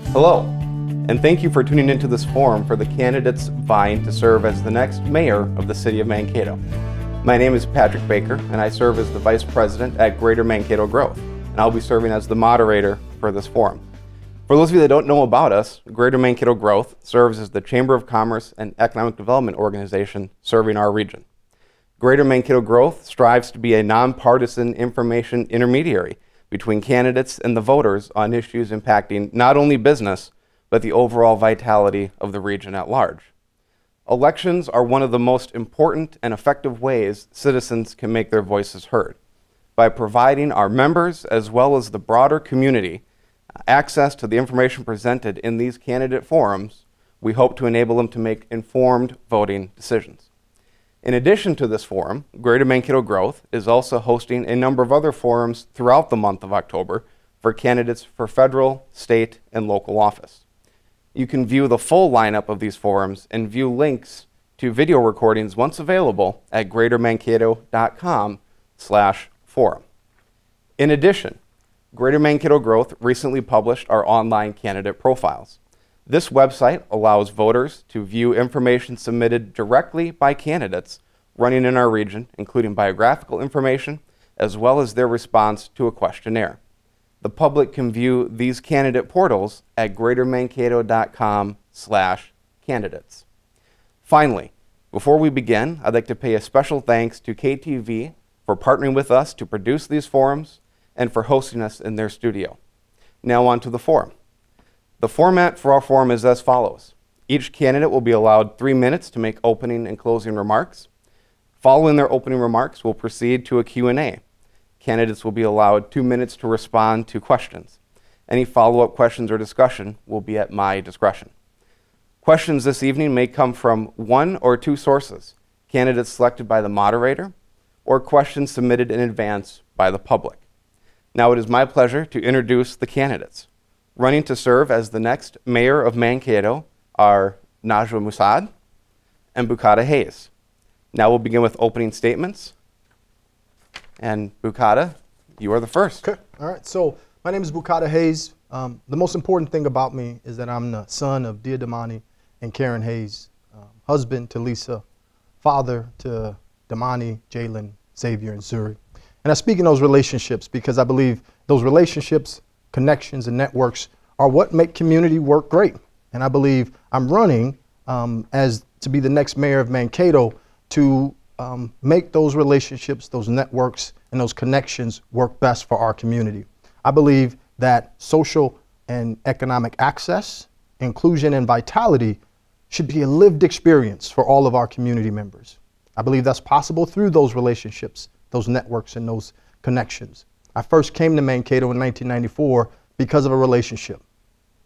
Hello, and thank you for tuning into this forum for the candidates vying to serve as the next mayor of the city of Mankato. My name is Patrick Baker, and I serve as the Vice President at Greater Mankato Growth, and I'll be serving as the moderator for this forum. For those of you that don't know about us, Greater Mankato Growth serves as the Chamber of Commerce and Economic Development organization serving our region. Greater Mankato Growth strives to be a nonpartisan information intermediary between candidates and the voters on issues impacting not only business, but the overall vitality of the region at large. Elections are one of the most important and effective ways citizens can make their voices heard. By providing our members, as well as the broader community, access to the information presented in these candidate forums, we hope to enable them to make informed voting decisions. In addition to this forum, Greater Mankato Growth is also hosting a number of other forums throughout the month of October for candidates for federal, state, and local office. You can view the full lineup of these forums and view links to video recordings once available at greatermankato.com/forum. In addition, Greater Mankato Growth recently published our online candidate profiles. This website allows voters to view information submitted directly by candidates running in our region, including biographical information, as well as their response to a questionnaire. The public can view these candidate portals at greatermankato.com/candidates. Finally, before we begin, I'd like to pay a special thanks to KTV for partnering with us to produce these forums and for hosting us in their studio. Now on to the forum. The format for our forum is as follows. Each candidate will be allowed 3 minutes to make opening and closing remarks. Following their opening remarks, we'll proceed to a Q&A. Candidates will be allowed 2 minutes to respond to questions. Any follow-up questions or discussion will be at my discretion. Questions this evening may come from one or two sources, candidates selected by the moderator, or questions submitted in advance by the public. Now it is my pleasure to introduce the candidates. Running to serve as the next mayor of Mankato are Najwa Massad and Bukata Hayes. Now we'll begin with opening statements. And Bukata, you are the first. Okay, all right. So my name is Bukata Hayes. The most important thing about me is that I'm the son of Dia Damani and Karen Hayes, husband to Lisa, father to Damani, Jalen, Xavier, and Zuri. And I speak in those relationships because I believe those relationships, connections, and networks are what make community work great. And I believe I'm running as to be the next mayor of Mankato to make those relationships, those networks, and those connections work best for our community. I believe that social and economic access, inclusion, and vitality should be a lived experience for all of our community members. I believe that's possible through those relationships, those networks, and those connections. I first came to Mankato in 1994 because of a relationship.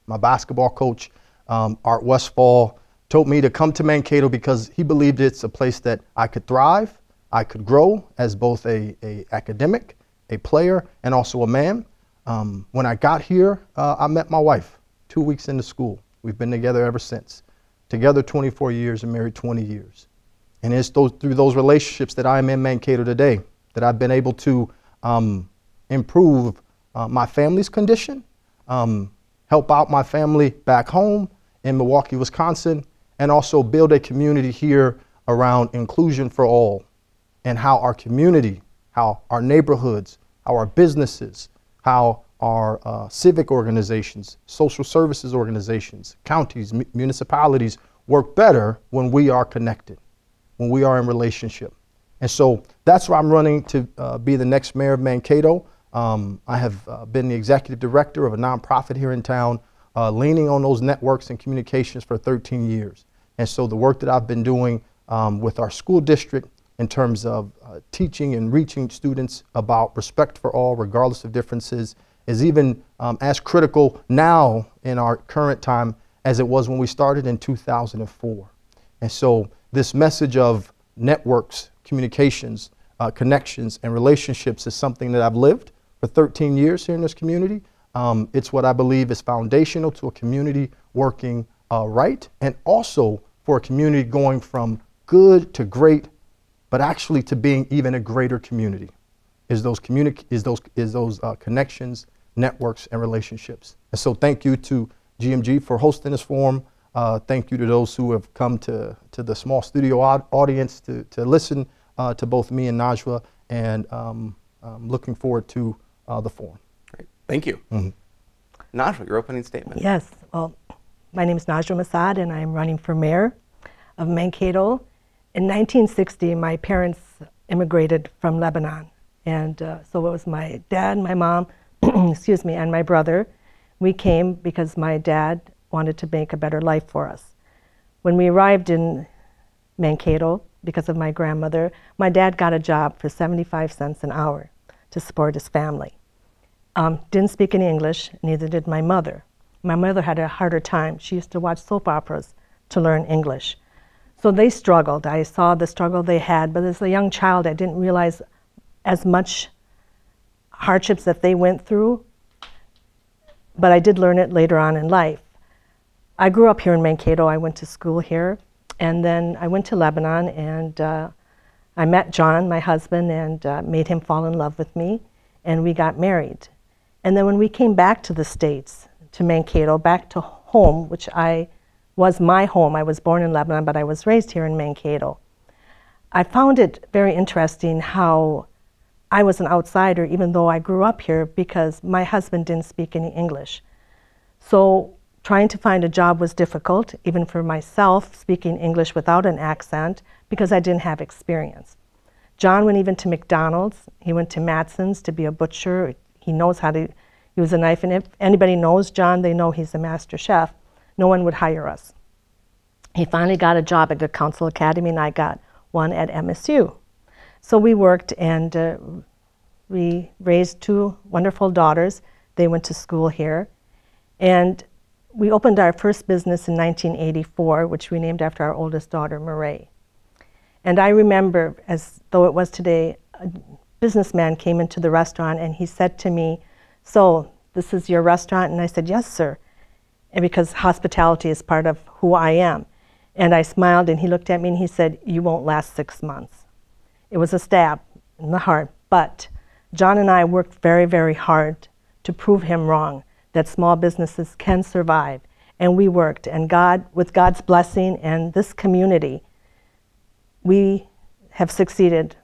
My basketball coach, Art Westfall, told me to come to Mankato because he believed it's a place that I could thrive, I could grow as both a academic, a player, and also a man. When I got here, I met my wife 2 weeks into school. We've been together ever since. Together 24 years and married 20 years. And it's through those relationships that I am in Mankato today that I've been able to improve my family's condition, help out my family back home in Milwaukee, Wisconsin, and also build a community here around inclusion for all, and how our community, how our neighborhoods, how our businesses, how our civic organizations, social services organizations, counties, municipalities work better when we are connected, when we are in relationship. And so that's why I'm running to be the next mayor of Mankato. I have been the executive director of a nonprofit here in town, leaning on those networks and communications for 13 years. And so the work that I've been doing with our school district in terms of teaching and reaching students about respect for all, regardless of differences, is even as critical now in our current time as it was when we started in 2004. And so this message of networks, communications, connections, and relationships is something that I've lived for 13 years here in this community. It's what I believe is foundational to a community working right, and also for a community going from good to great, but actually to being even a greater community, is those connections, networks, and relationships. And so thank you to GMG for hosting this forum. Thank you to those who have come to the small studio audience to listen to both me and Najwa, and I'm looking forward to the forum. Great. Thank you. Najwa, your opening statement. Yes. Well, my name is Najwa Massad, and I'm running for mayor of Mankato. In 1960, my parents immigrated from Lebanon. And so it was my dad, my mom, excuse me, and my brother. We came because my dad wanted to make a better life for us. When we arrived in Mankato, because of my grandmother, my dad got a job for 75 cents an hour to support his family. Didn't speak any English, neither did my mother. My mother had a harder time. She used to watch soap operas to learn English. So they struggled. I saw the struggle they had, but as a young child, I didn't realize as much hardships that they went through, but I did learn it later on in life. I grew up here in Mankato. I went to school here, and then I went to Lebanon, and I met John, my husband, and made him fall in love with me, and we got married. And then when we came back to the States, to Mankato, back to home, which was my home. I was born in Lebanon, but I was raised here in Mankato. I found it very interesting how I was an outsider, even though I grew up here, because my husband didn't speak any English. So trying to find a job was difficult, even for myself, speaking English without an accent, because I didn't have experience. John went even to McDonald's. He went to Massad to be a butcher. He knows how to use a knife, and if anybody knows John, they know he's a master chef. No one would hire us. He finally got a job at the Council Academy, and I got one at MSU. So we worked, and we raised two wonderful daughters. They went to school here. And we opened our first business in 1984, which we named after our oldest daughter, Mayoral. And I remember, as though it was today, a businessman came into the restaurant, and he said to me, "So, this is your restaurant?" And I said, "Yes, sir." And because hospitality is part of who I am. And I smiled, and he looked at me, and he said, "You won't last 6 months." It was a stab in the heart, but John and I worked very, very hard to prove him wrong, that small businesses can survive. And we worked, and God, with God's blessing and this community, we have succeeded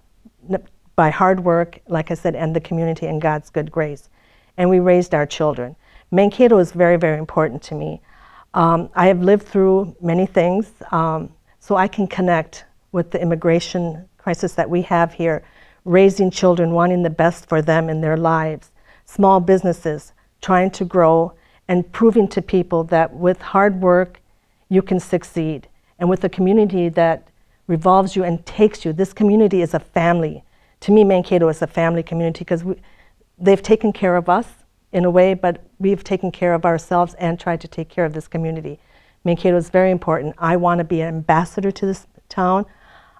by hard work, like I said, and the community and God's good grace. And we raised our children. Mankato is very, very important to me. I have lived through many things, so I can connect with the immigration crisis that we have here, raising children, wanting the best for them in their lives, small businesses, trying to grow, and proving to people that with hard work, you can succeed. And with a community that revolves you and takes you, this community is a family. To me, Mankato is a family community because they've taken care of us in a way, but we've taken care of ourselves and tried to take care of this community. Mankato is very important. I want to be an ambassador to this town.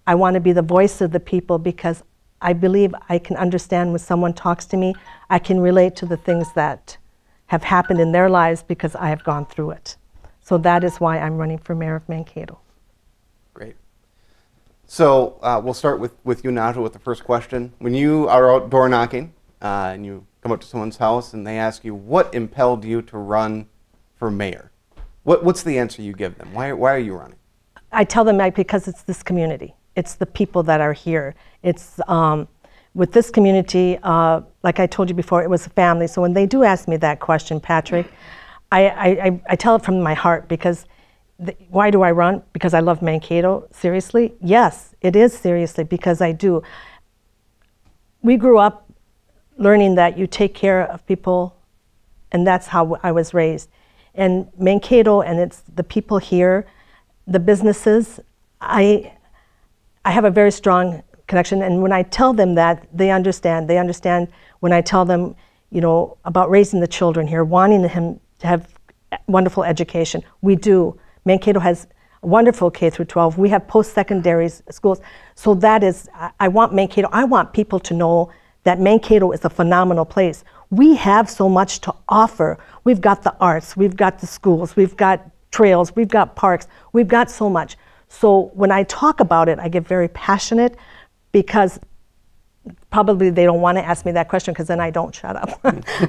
I want to be the voice of the people because I believe I can understand when someone talks to me. I can relate to the things that have happened in their lives because I have gone through it. So that is why I'm running for mayor of Mankato. Great. So we'll start with you, Najwa, with the first question. When you are out door knocking and you come up to someone's house and they ask you, what impelled you to run for mayor? What's the answer you give them? Why are you running? I tell them because it's this community. It's the people that are here. It's with this community, like I told you before, it was a family. So when they do ask me that question, Patrick, I tell it from my heart because why do I run? Because I love Mankato? Seriously? Yes, it is seriously because I do. We grew up learning that you take care of people, and that's how I was raised. And Mankato, and it's the people here, the businesses, I have a very strong connection, and when I tell them that, they understand. They understand when I tell them, you know, about raising the children here, wanting them to have wonderful education. We do. Mankato has wonderful K through 12. We have post-secondary schools. So that is, I want Mankato, I want people to know that Mankato is a phenomenal place. We have so much to offer. We've got the arts, we've got the schools, we've got trails, we've got parks, we've got so much. So when I talk about it, I get very passionate because probably they don't want to ask me that question because then I don't shut up.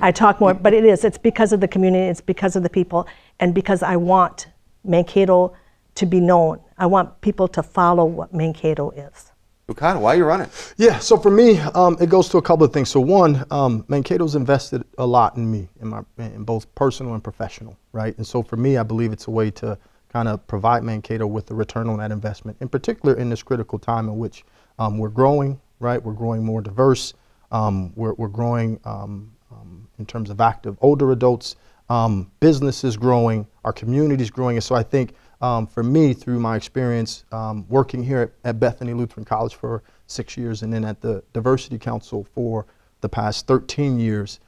I talk more, but it's because of the community, it's because of the people, and because I want Mankato to be known. I want people to follow what Mankato is. Bukata, why are you running? Yeah, so for me, it goes to a couple of things. So one, Mankato's invested a lot in me, in both personal and professional, right? And so for me, I believe it's a way to kind of provide Mankato with the return on that investment, in particular in this critical time in which we're growing, right? We're growing more diverse. We're growing in terms of active older adults. Business is growing. Our community is growing. And so I think for me, through my experience working here at Bethany Lutheran College for 6 years and then at the Diversity Council for the past 13 years,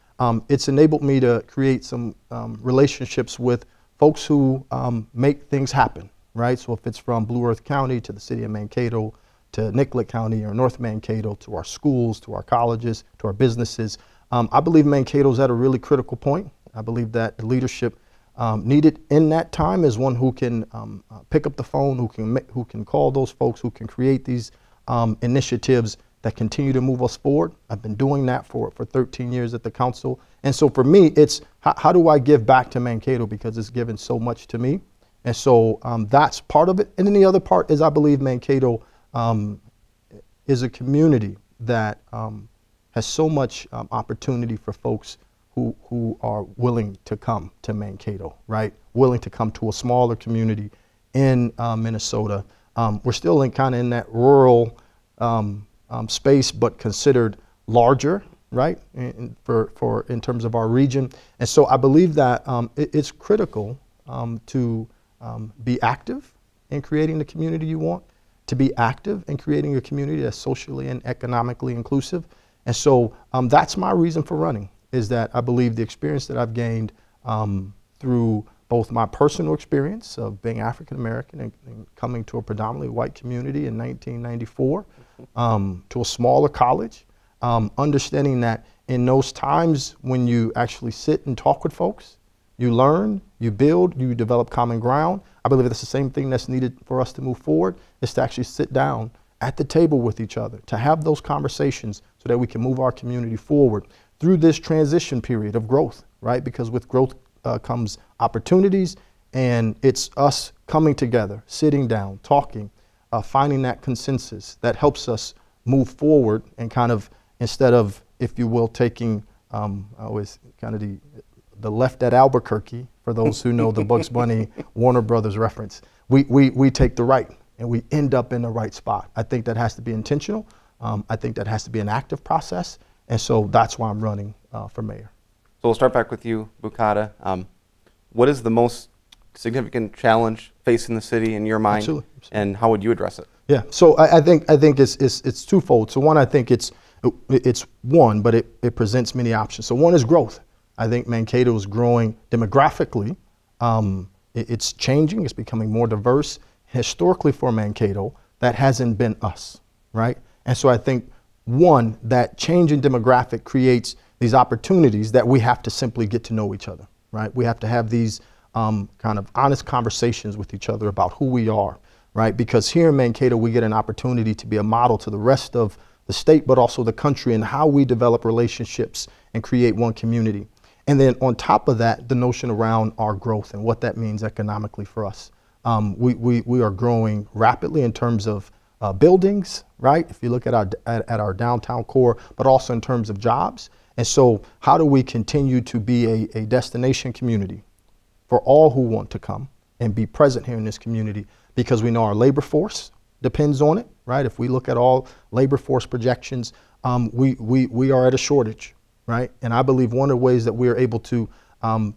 it's enabled me to create some relationships with folks who make things happen, right? So if it's from Blue Earth County to the city of Mankato, to Nicollet County or North Mankato, to our schools, to our colleges, to our businesses, I believe Mankato's at a really critical point. I believe that the leadership needed in that time is one who can pick up the phone, who can call those folks, who can create these initiatives that continue to move us forward. I've been doing that for 13 years at the council. And so for me, it's how do I give back to Mankato, because it's given so much to me. And so that's part of it. And then the other part is I believe Mankato is a community that has so much opportunity for folks who are willing to come to Mankato, right? Willing to come to a smaller community in Minnesota. We're still kind of in that rural space, but considered larger, right? In terms of our region. And so I believe that it's critical to be active in creating the community you want, to be active in creating a community that's socially and economically inclusive. And so that's my reason for running, is that I believe the experience that I've gained through both my personal experience of being African American and coming to a predominantly white community in 1994, to a smaller college, understanding that in those times when you actually sit and talk with folks, you learn, you build, you develop common ground. I believe that's the same thing that's needed for us to move forward, is to actually sit down at the table with each other, to have those conversations so that we can move our community forward through this transition period of growth, right? Because with growth comes opportunities, and it's us coming together, sitting down, talking, finding that consensus that helps us move forward and kind of, instead of, if you will, taking always kind of the left at Albuquerque, for those who know the Bugs Bunny Warner Brothers reference, we take the right and we end up in the right spot. I think that has to be intentional. I think that has to be an active process. And so that's why I'm running for mayor. So we'll start back with you, Bukata. What is the most significant challenge facing the city in your mind? Absolutely. And how would you address it? Yeah, so I think it's twofold. So one, I think it's one, but it presents many options. So one is growth. I think Mankato is growing demographically. It's changing, it's becoming more diverse. Historically for Mankato, that hasn't been us, right? And so I think one, that change in demographic creates these opportunities that we have to simply get to know each other, right? We have to have these kind of honest conversations with each other about who we are, right? Because here in Mankato, we get an opportunity to be a model to the rest of the state, but also the country, and how we develop relationships and create one community. And then on top of that, the notion around our growth and what that means economically for us. We are growing rapidly in terms of buildings, right? If you look at our downtown core, but also in terms of jobs. And so how do we continue to be a destination community for all who want to come and be present here in this community? Because we know our labor force depends on it, right? If we look at all labor force projections, we are at a shortage, right? And I believe one of the ways that we are able to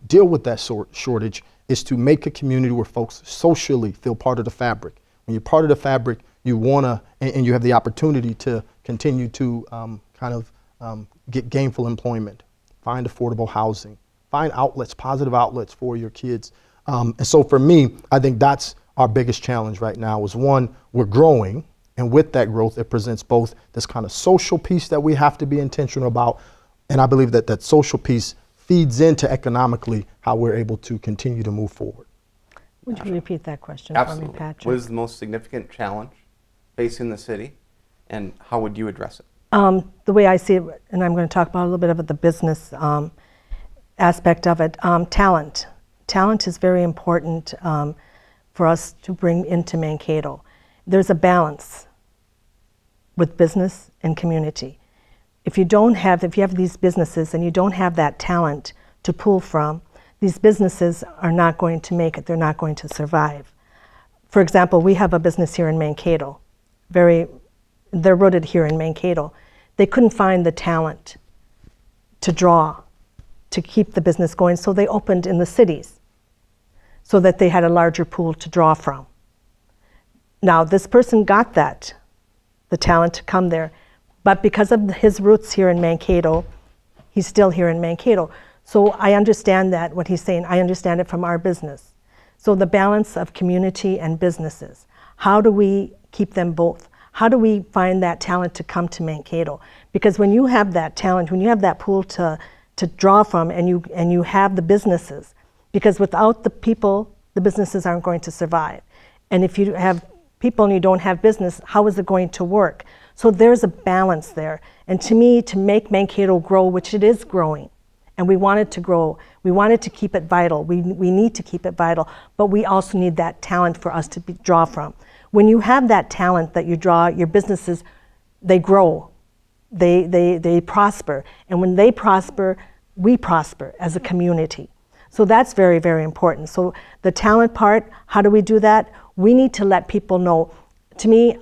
deal with that shortage is to make a community where folks socially feel part of the fabric. When you're part of the fabric, you want to, and you have the opportunity to continue to get gainful employment, find affordable housing, find outlets, positive outlets for your kids. And so for me, I think that's our biggest challenge right now is one, we're growing, and with that growth, it presents both this kind of social piece that we have to be intentional about, and I believe that that social piece feeds into economically how we're able to continue to move forward. Would you repeat that question Absolutely. for me, Patrick? What is the most significant challenge facing the city, and how would you address it? The way I see it, and I'm going to talk about a little bit about the business aspect of it, talent. Talent is very important for us to bring into Mankato. There's a balance with business and community. If you have these businesses and you don't have that talent to pull from, these businesses are not going to make it. They're not going to survive. For example, we have a business here in Mankato. They're rooted here in Mankato. They couldn't find the talent to draw, to keep the business going, so they opened in the cities so that they had a larger pool to draw from. Now, this person got the talent to come there, but because of his roots here in Mankato, he's still here in Mankato. So I understand that, what he's saying, I understand it from our business. So the balance of community and businesses, how do we keep them both? How do we find that talent to come to Mankato? Because when you have that talent, when you have that pool to draw from, and you have the businesses, because without the people, the businesses aren't going to survive. And if you have people and you don't have business, how is it going to work? So there's a balance there. And to me, to make Mankato grow, which it is growing, and we want it to grow, we wanted to keep it vital, we need to keep it vital, but we also need that talent for us to draw from. When you have that talent that you draw, your businesses, they grow, they prosper. And when they prosper, we prosper as a community. So that's very, very important. So the talent part, how do we do that? We need to let people know. To me,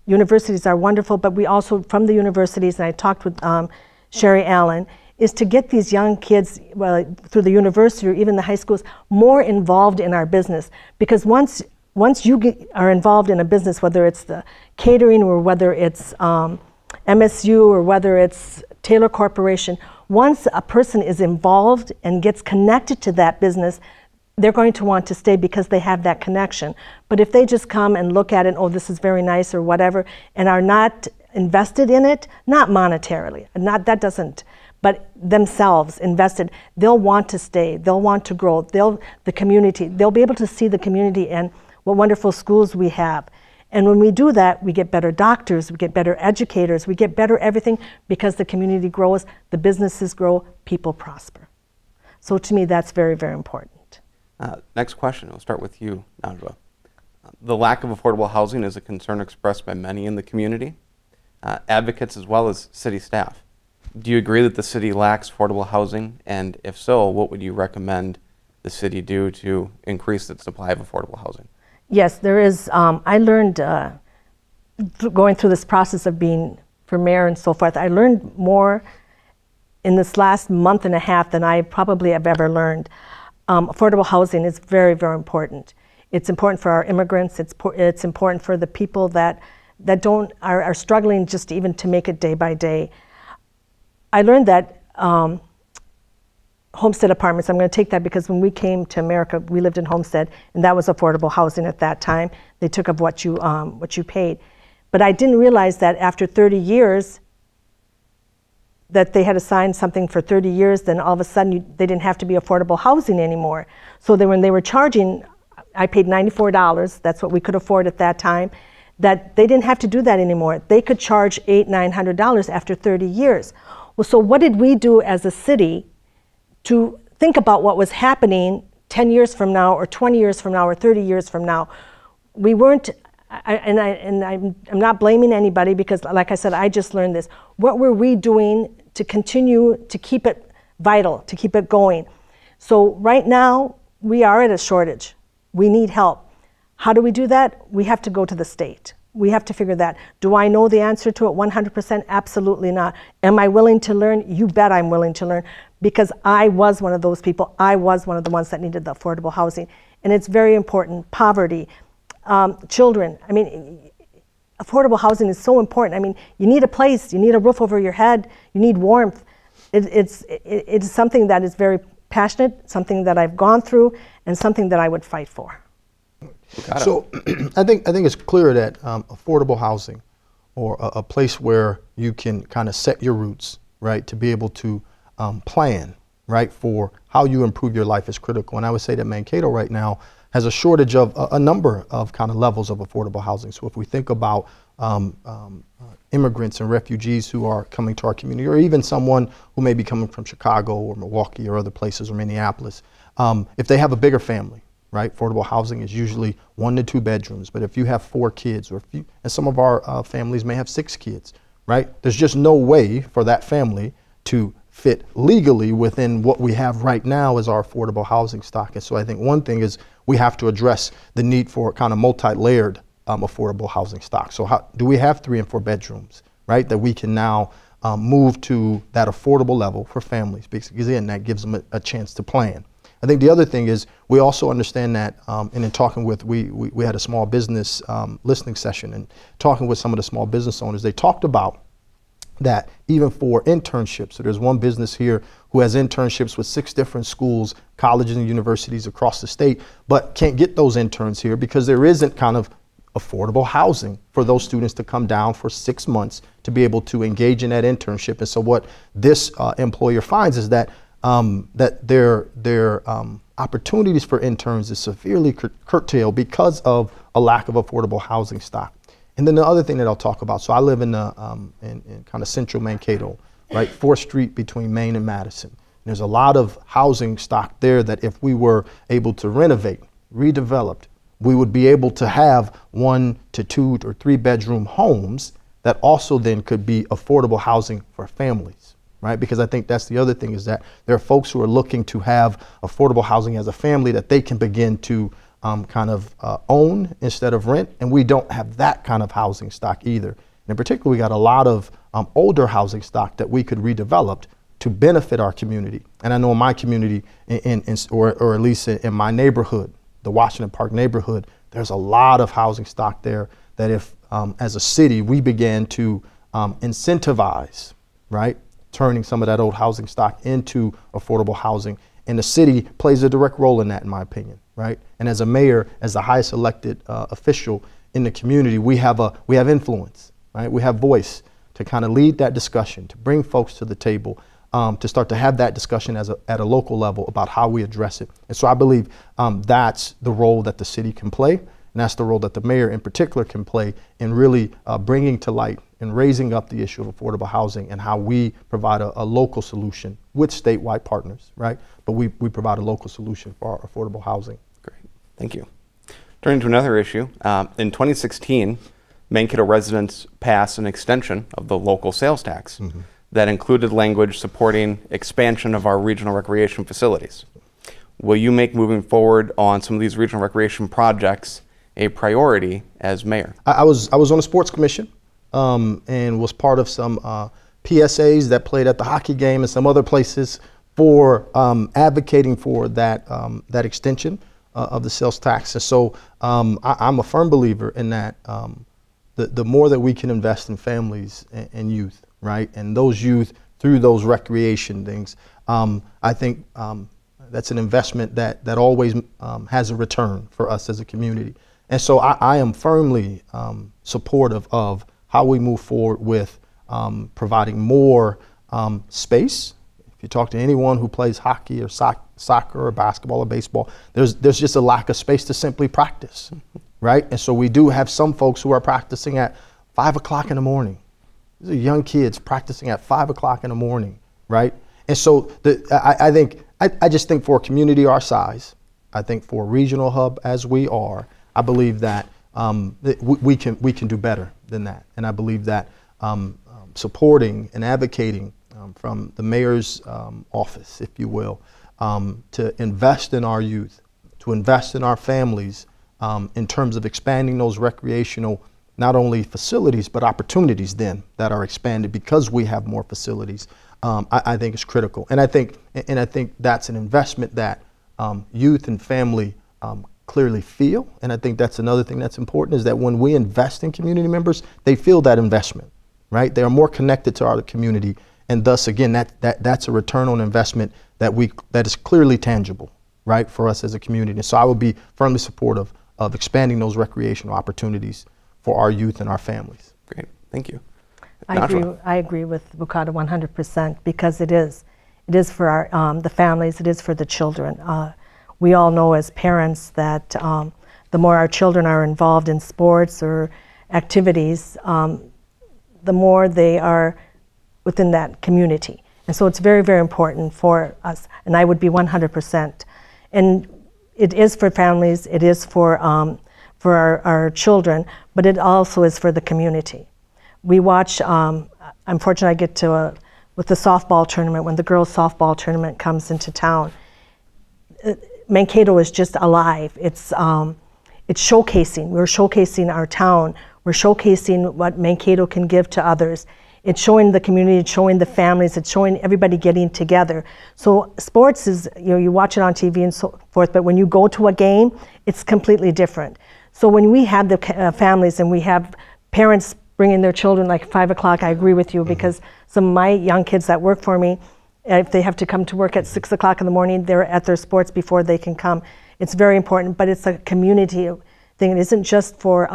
universities are wonderful, but we also, from the universities, and I talked with Sherry Allen, is to get these young kids, well, through the university or even the high schools, more involved in our business. Because once you are involved in a business, whether it's the catering or whether it's MSU or whether it's Taylor Corporation, once a person is involved and gets connected to that business, they're going to want to stay because they have that connection. But if they just come and look at it, oh, this is very nice or whatever, and are not invested in it, not monetarily, but themselves invested, they'll want to stay, they'll want to grow, the community, they'll be able to see the community and what wonderful schools we have. And when we do that, we get better doctors, we get better educators, we get better everything because the community grows, the businesses grow, people prosper. So to me, that's very, very important. Next question, I'll start with you, Najwa. The lack of affordable housing is a concern expressed by many in the community, advocates as well as city staff. Do you agree that the city lacks affordable housing? And if so, what would you recommend the city do to increase its supply of affordable housing? Yes, there is. I learned, going through this process of being for mayor and so forth, I learned more in this last month and a half than I probably have ever learned. Affordable housing is very, very important. It's important for our immigrants. It's important for the people that are struggling just even to make it day by day. I learned that homestead apartments, I'm going to take that because when we came to America, we lived in homestead, and that was affordable housing at that time. They took up what you paid. But I didn't realize that after 30 years, that they had assigned something for 30 years, then all of a sudden they didn't have to be affordable housing anymore. So when they were charging, I paid $94, that's what we could afford at that time, that they didn't have to do that anymore. They could charge $800, $900 after 30 years. Well, so what did we do as a city to think about what was happening 10 years from now or 20 years from now or 30 years from now? We weren't, I'm not blaming anybody because like I said, I just learned this. What were we doing to continue to keep it vital, to keep it going? So right now, we are at a shortage. We need help. How do we do that? We have to go to the state. We have to figure that. Do I know the answer to it 100%? Absolutely not. Am I willing to learn? You bet I'm willing to learn because I was one of those people. I was one of the ones that needed the affordable housing. And it's very important. Poverty, children. I mean, affordable housing is so important. I mean, you need a place, you need a roof over your head, you need warmth. It's something that is very passionate, something that I've gone through, and something that I would fight for. So I think it's clear that affordable housing or a place where you can kind of set your roots, right, to be able to plan, right, for how you improve your life is critical. And I would say that Mankato right now has a shortage of a number of kind of levels of affordable housing. So if we think about immigrants and refugees who are coming to our community, or even someone who may be coming from Chicago or Milwaukee or other places, or Minneapolis, if they have a bigger family, right? Affordable housing is usually 1 to 2 bedrooms, but if you have 4 kids, or and some of our families may have 6 kids, right? There's just no way for that family to fit legally within what we have right now as our affordable housing stock. And so I think one thing is we have to address the need for kind of multi-layered affordable housing stock. So how do we have 3 and 4 bedrooms, right? That we can now move to that affordable level for families, because again, that gives them a chance to plan. I think the other thing is we also understand that, and in talking with, we had a small business listening session, and talking with some of the small business owners, they talked about that even for internships. So there's one business here who has internships with 6 different schools, colleges and universities across the state, but can't get those interns here because there isn't kind of affordable housing for those students to come down for 6 months to be able to engage in that internship. And so what this employer finds is that that their opportunities for interns is severely curtailed because of a lack of affordable housing stock. And then the other thing that I'll talk about, so I live in kind of central Mankato, right, 4th Street between Main and Madison. And there's a lot of housing stock there that if we were able to renovate, redeveloped, we would be able to have 1 to 2 or 3 bedroom homes that also then could be affordable housing for families, right? Because I think that's the other thing, is that there are folks who are looking to have affordable housing as a family that they can begin to own instead of rent, and we don't have that kind of housing stock either. And in particular, we got a lot of older housing stock that we could redevelop to benefit our community. And I know in my community, or at least in my neighborhood, the Washington Park neighborhood, there's a lot of housing stock there that if, as a city, we began to incentivize, right, turning some of that old housing stock into affordable housing. And the city plays a direct role in that, in my opinion, right? And as a mayor, as the highest elected official in the community, we have influence, right? We have voice to kind of lead that discussion, to bring folks to the table, to start to have that discussion at a local level about how we address it. And so I believe that's the role that the city can play, and that's the role that the mayor in particular can play in really bringing to light and raising up the issue of affordable housing and how we provide a local solution with statewide partners, right? But we provide a local solution for our affordable housing. Great, thank you. Turning to another issue, in 2016, Mankato residents passed an extension of the local sales tax that included language supporting expansion of our regional recreation facilities. Will you make moving forward on some of these regional recreation projects a priority as mayor? I was on a sports commission and was part of some PSAs that played at the hockey game and some other places for advocating for that extension of the sales tax. And so I'm a firm believer in that the more that we can invest in families and youth, right, and those youth through those recreation things, I think that's an investment that always has a return for us as a community. And so I am firmly supportive of how we move forward with providing more space. If you talk to anyone who plays hockey or soccer or basketball or baseball, there's just a lack of space to simply practice, right? And so we do have some folks who are practicing at 5 o'clock in the morning. These are young kids practicing at 5 o'clock in the morning, right? And so I just think for a community our size, I think for a regional hub as we are, I believe that we can do better than that. And I believe that supporting and advocating from the mayor's office, if you will, to invest in our youth, to invest in our families in terms of expanding those recreational, not only facilities, but opportunities then that are expanded because we have more facilities, I think is critical. And I think that's an investment that youth and family clearly feel. And I think that's another thing that's important, is that when we invest in community members, they feel that investment, right? They are more connected to our community. And thus, again, that's a return on investment that is clearly tangible, right, for us as a community. And so I would be firmly supportive of expanding those recreational opportunities for our youth and our families. Great, thank you. I agree with Bukata 100%, because it is for our, the families, it is for the children. We all know as parents that the more our children are involved in sports or activities, the more they are within that community. And so it's very, very important for us, and I would be 100%. And it is for families, it is for our children, but it also is for the community. We watch, I'm fortunate I get to, with the softball tournament, when the girls' softball tournament comes into town, Mankato is just alive. It's showcasing. We're showcasing our town. We're showcasing what Mankato can give to others. It's showing the community, it's showing the families, it's showing everybody getting together. So sports is, you watch it on TV and so forth, but when you go to a game, it's completely different. So when we have the families and we have parents bringing their children like 5 o'clock, I agree with you, because some of my young kids that work for me, if they have to come to work at 6 o'clock in the morning, they're at their sports before they can come. It's very important, but it's a community thing. It isn't just for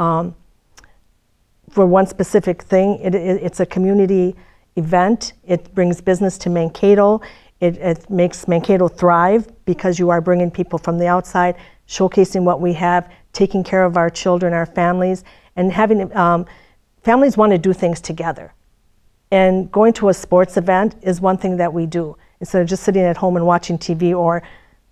one specific thing. It's a community event. It brings business to Mankato. It makes Mankato thrive because you are bringing people from the outside, showcasing what we have, taking care of our children, our families, and having families want to do things together. And going to a sports event is one thing that we do. Instead of just sitting at home and watching TV, or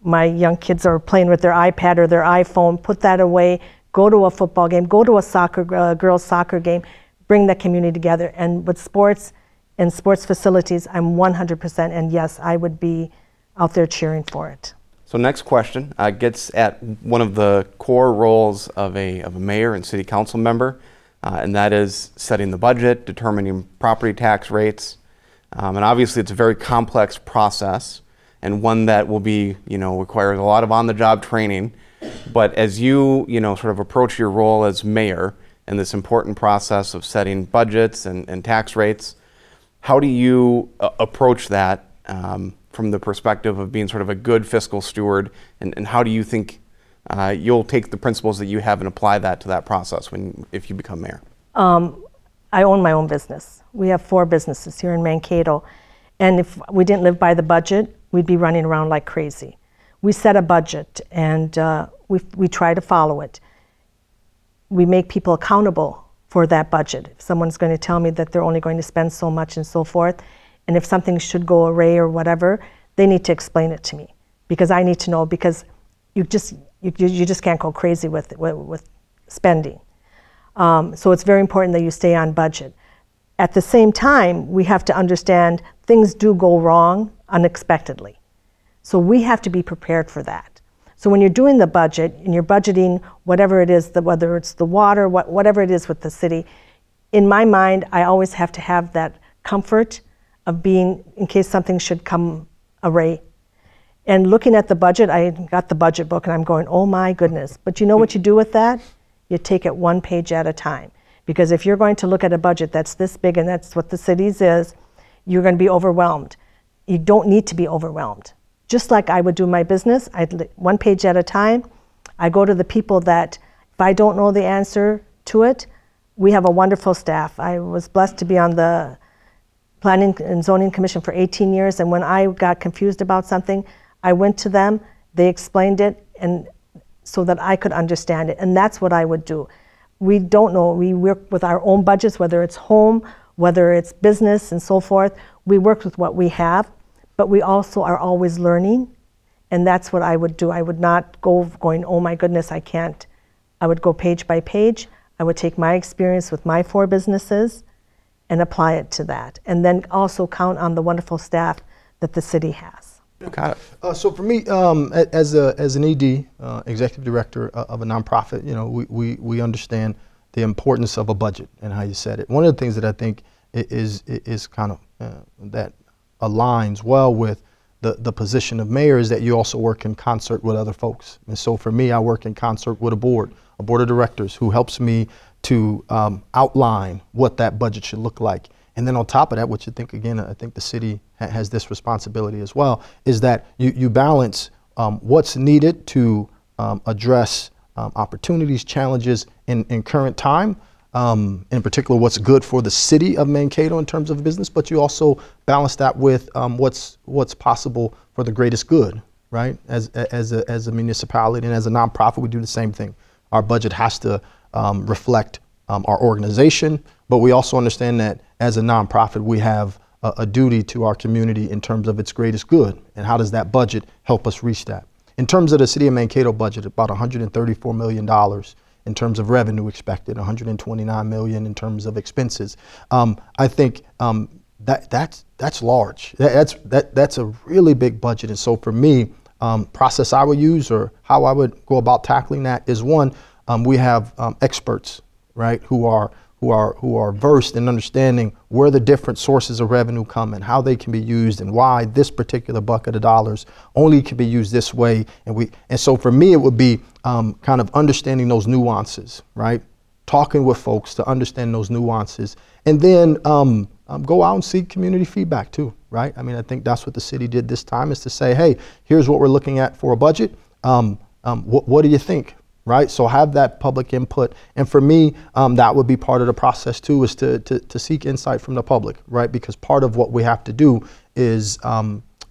my young kids are playing with their iPad or their iPhone, put that away, go to a football game, go to a girls' soccer game, bring that community together. And with sports and sports facilities, I'm 100%, and yes, I would be out there cheering for it. So next question gets at one of the core roles of a mayor and city council member, and that is setting the budget, determining property tax rates. And obviously it's a very complex process, and one that will be, requires a lot of on-the-job training. But as you, sort of approach your role as mayor in this important process of setting budgets and tax rates, how do you approach that from the perspective of being sort of a good fiscal steward, and how do you think you'll take the principles that you have and apply that to that process if you become mayor? I own my own business. We have 4 businesses here in Mankato, and if we didn't live by the budget, we'd be running around like crazy. We set a budget, and we try to follow it. We make people accountable for that budget. If someone's going to tell me that they're only going to spend so much and so forth, and if something should go away or whatever, they need to explain it to me, because I need to know, because you just can't go crazy with spending. So it's very important that you stay on budget. At the same time, we have to understand things do go wrong unexpectedly. So we have to be prepared for that. So when you're doing the budget and you're budgeting whatever it is, whether it's the water, whatever it is with the city, in my mind, I always have to have that comfort of being, in case something should come awry. And looking at the budget, I got the budget book and I'm going, oh my goodness. But you know what you do with that? You take it 1 page at a time. Because if you're going to look at a budget that's this big, and that's what the city's is, you're going to be overwhelmed. You don't need to be overwhelmed. Just like I would do my business, 1 page at a time. I go to the people that, if I don't know the answer to it, we have a wonderful staff. I was blessed to be on the Planning and Zoning Commission for 18 years, and when I got confused about something, I went to them, they explained it, and so that I could understand it, and that's what I would do. We don't know, we work with our own budgets, whether it's home, whether it's business and so forth. We work with what we have, but we also are always learning, and that's what I would do. I would not go going, oh my goodness, I can't. I would go page by page. I would take my experience with my 4 businesses and apply it to that, and then also count on the wonderful staff that the city has. Got it. So for me, as an ED, executive director of a nonprofit, we understand the importance of a budget and how you set it. One of the things that I think is kind of that aligns well with the position of mayor is that you also work in concert with other folks. And so for me, I work in concert with a board of directors who helps me to outline what that budget should look like. And then on top of that, which I think the city has this responsibility as well, is that you balance what's needed to address opportunities, challenges in current time, in particular what's good for the city of Mankato in terms of business, but you also balance that with what's possible for the greatest good, right? As a municipality and as a nonprofit, we do the same thing. Our budget has to reflect our organization, but we also understand that as a nonprofit, we have a duty to our community in terms of its greatest good, and how does that budget help us reach that. In terms of the City of Mankato budget, about $134 million in terms of revenue expected, $129 million in terms of expenses. I think that's large. That's a really big budget, and so for me, process I would use, or how I would go about tackling that, is one, we have experts, right, who are versed in understanding where the different sources of revenue come and how they can be used, and why this particular bucket of dollars only can be used this way. And so for me, it would be kind of understanding those nuances, right? Talking with folks to understand those nuances, and then go out and seek community feedback too, right? I mean, I think that's what the city did this time, is to say, hey, here's what we're looking at for a budget. What do you think? Right, so have that public input, and for me, that would be part of the process too, is to seek insight from the public, right? Because part of what we have to do is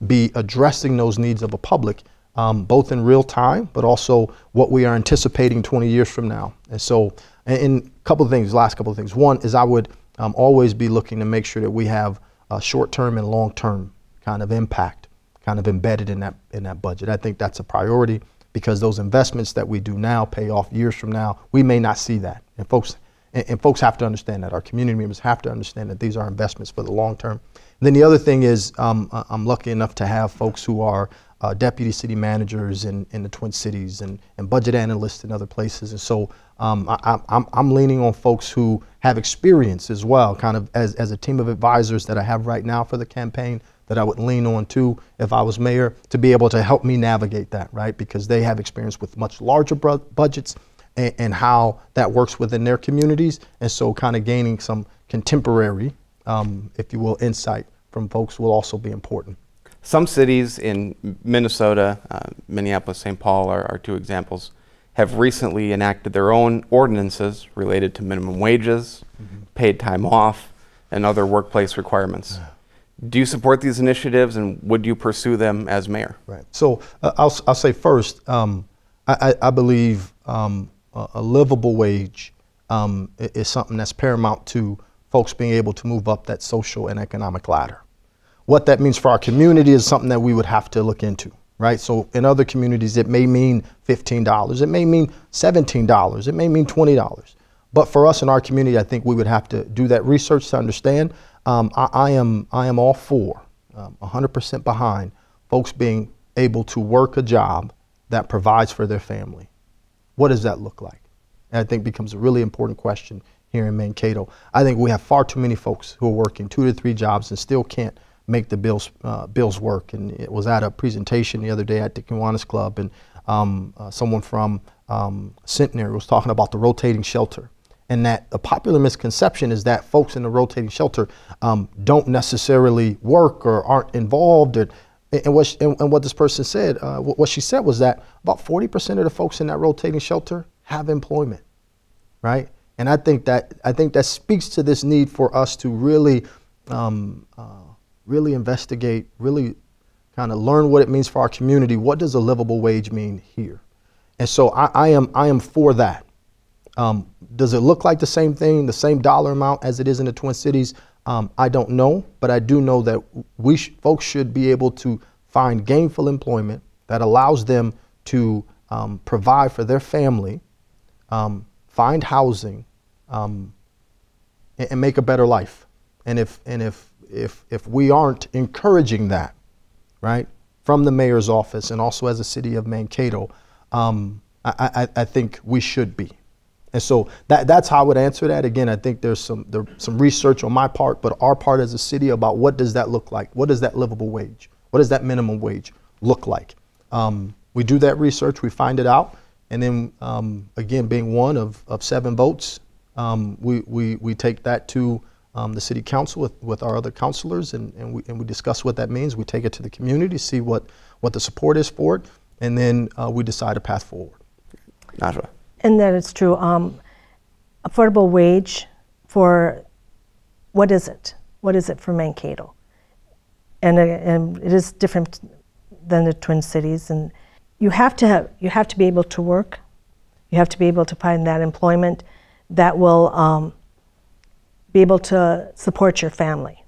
be addressing those needs of a public, both in real time, but also what we are anticipating 20 years from now. And so, in a couple of things, last couple of things. One is I would always be looking to make sure that we have a short-term and long-term kind of impact, kind of embedded in that budget. I think that's a priority, because those investments that we do now pay off years from now. We may not see that, and folks have to understand that. Our community members have to understand that these are investments for the long term. And then the other thing is, I'm lucky enough to have folks who are deputy city managers in the Twin Cities, and budget analysts in other places, and so I'm leaning on folks who have experience as well, kind of as a team of advisors that I have right now for the campaign, that I would lean on too if I was mayor, to be able to help me navigate that, right? Because they have experience with much larger budgets and how that works within their communities. And so kind of gaining some contemporary, if you will, insight from folks will also be important. Some cities in Minnesota, Minneapolis, St. Paul are two examples, have recently enacted their own ordinances related to minimum wages, paid time off, and other workplace requirements. Do you support these initiatives, and would you pursue them as mayor? Right. So I'll say first, I believe a livable wage is something that's paramount to folks being able to move up that social and economic ladder. What that means for our community is something that we would have to look into, right? So in other communities, it may mean $15, it may mean $17, it may mean $20. But for us in our community, I think we would have to do that research to understand. I am all for, 100% behind folks being able to work a job that provides for their family. What does that look like? And I think becomes a really important question here in Mankato. I think we have far too many folks who are working 2 to 3 jobs and still can't make the bills work. And it was at a presentation the other day at the Kiwanis Club, and someone from Centenary was talking about the rotating shelter. And that a popular misconception is that folks in the rotating shelter don't necessarily work or aren't involved. And what this person said, what she said was that about 40% of the folks in that rotating shelter have employment, right? And I think that speaks to this need for us to really, really investigate, really kind of learn what it means for our community. What does a livable wage mean here? And so I am for that. Does it look like the same thing, the same dollar amount as it is in the Twin Cities? I don't know, but I do know that folks should be able to find gainful employment that allows them to provide for their family, find housing, and make a better life. And if we aren't encouraging that, right, from the mayor's office and also as a city of Mankato, I think we should be. And so that's how I would answer that. Again, I think there's some research on my part, but our part as a city about what does that look like? What is that livable wage? What does that minimum wage look like? We do that research, we find it out, and then again, being one of 7 votes, we take that to the city council with our other councilors, and we discuss what that means. We take it to the community, see what the support is for it, and then we decide a path forward. Najwa. And that is true. Affordable wage for, what is it? What is it for Mankato? And it is different than the Twin Cities. And you have to be able to work. You have to be able to find that employment. that will be able to support your family.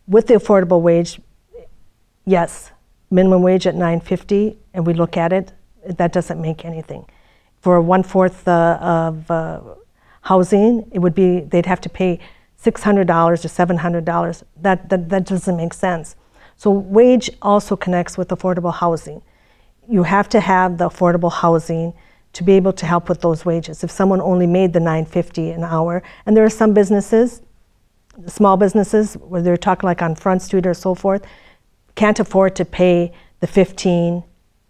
With the affordable wage, yes, minimum wage at $9.50, and we look at it, that doesn't make anything. For 1/4 of housing, it would be, they'd have to pay $600 or $700. That doesn't make sense. So wage also connects with affordable housing. You have to have the affordable housing to be able to help with those wages. If someone only made the $9.50 an hour, and there are some businesses, small businesses, where they're talking like on Front Street or so forth, can't afford to pay the $15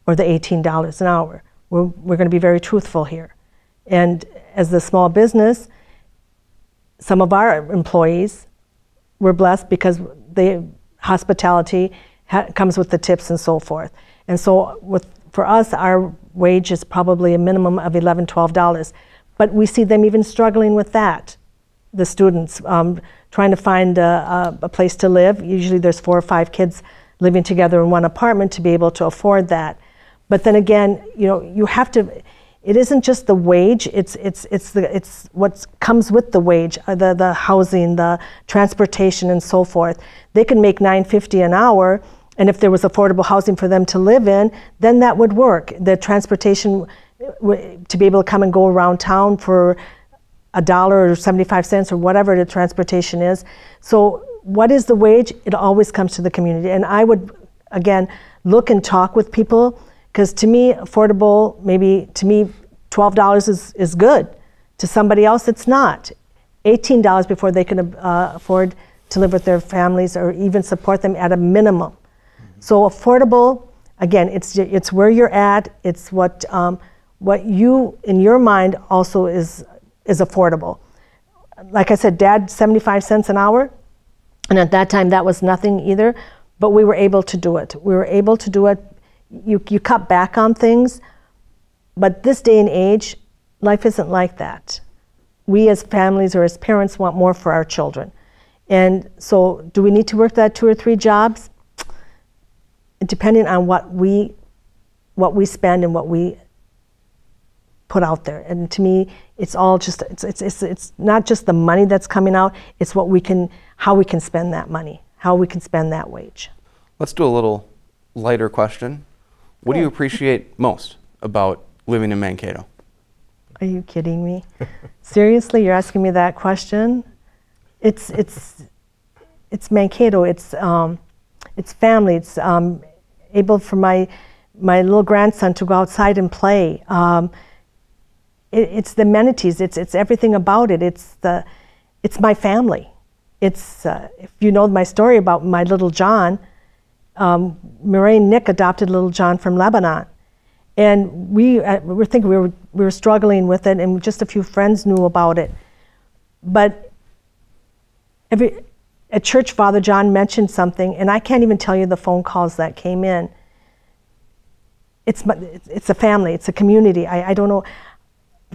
or the $18 an hour. We're going to be very truthful here. And as the small business, some of our employees were blessed because hospitality comes with the tips and so forth. And so for us, our wage is probably a minimum of $11, $12. But we see them even struggling with that, the students, trying to find a place to live. Usually there's 4 or 5 kids living together in one apartment to be able to afford that. But then again, you have to, it isn't just the wage, it's what comes with the wage, the housing, the transportation and so forth. They can make $9.50 an hour, and if there was affordable housing for them to live in, then that would work. The transportation, to be able to come and go around town for $1 or 75 cents or whatever the transportation is. So what is the wage? It always comes to the community. And I would, again, look and talk with people, because to me, affordable, maybe to me, $12 is good. To somebody else, it's not. $18 before they can afford to live with their families or even support them at a minimum. So affordable, again, it's where you're at. It's what you, in your mind, also is affordable. Like I said, Dad, 75 cents an hour. And at that time, that was nothing either. But we were able to do it. We were able to do it. You cut back on things, but this day and age, life isn't like that. We as families or as parents want more for our children. And so do we need to work that 2 or 3 jobs? Depending on what we spend and what we put out there. And to me, it's all just, it's not just the money that's coming out, it's how we can spend that money, how we can spend that wage. Let's do a little lighter question. What do you appreciate most about living in Mankato? Are you kidding me? Seriously, you're asking me that question? It's Mankato. It's family. It's able for my little grandson to go outside and play. It's the amenities. It's everything about it. It's my family. It's if you know my story about my little John. Murray and Nick adopted little John from Lebanon, and we were thinking we were struggling with it, and just a few friends knew about it. But at church, Father John mentioned something, and I can't even tell you the phone calls that came in. It's a family, it's a community. I don't know.